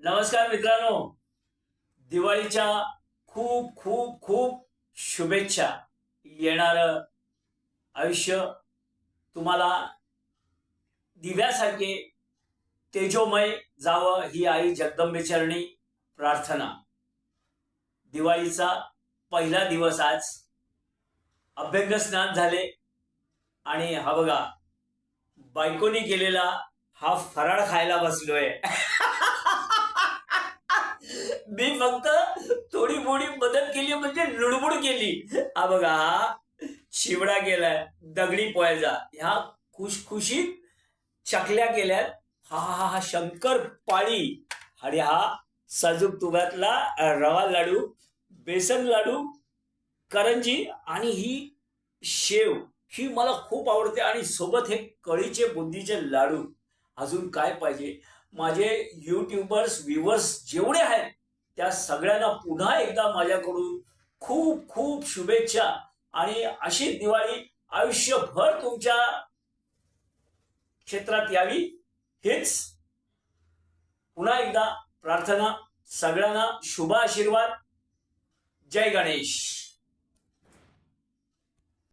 नमस्कार मित्रांनो, दिवाळीच्या खूप खूप खूप शुभेच्छा. येणारं आयुष्य तुम्हाला दिव्यासारखे तेजोमय जावं ही आई जगदंबेचरणी प्रार्थना. दिवाळीचा पहिला दिवस आज. अभ्यंग स्नान झाले आणि हा बघा बायकोनी केलेला हा फराळ खायला बसलोय. मी फक्त थोडी मोडी मदत केली म्हणजे लुडबुड केली. हा बघा हा शिवडा केलाय, दगडी पोळ्याचा, ह्या खुशखुशीत चकल्या केल्यात, हा हा हा शंकर पाळी, आणि हा साजूक तुपातला रवा लाडू, बेसन लाडू, करंजी, आणि ही शेव ही मला खूप आवडते, आणि सोबत हे कळीचे बुंदीचे लाडू. अजून काय पाहिजे? माझे युट्यूबर्स व्ह्युअर्स जेवढे आहेत त्या सगळ्यांना पुन्हा एकदा माझ्याकडून खूप खूप शुभेच्छा. आणि अशी दिवाळी आयुष्यभर तुमच्या क्षेत्रात यावी हेच पुन्हा एकदा प्रार्थना. सगळ्यांना शुभ आशीर्वाद. जय गणेश.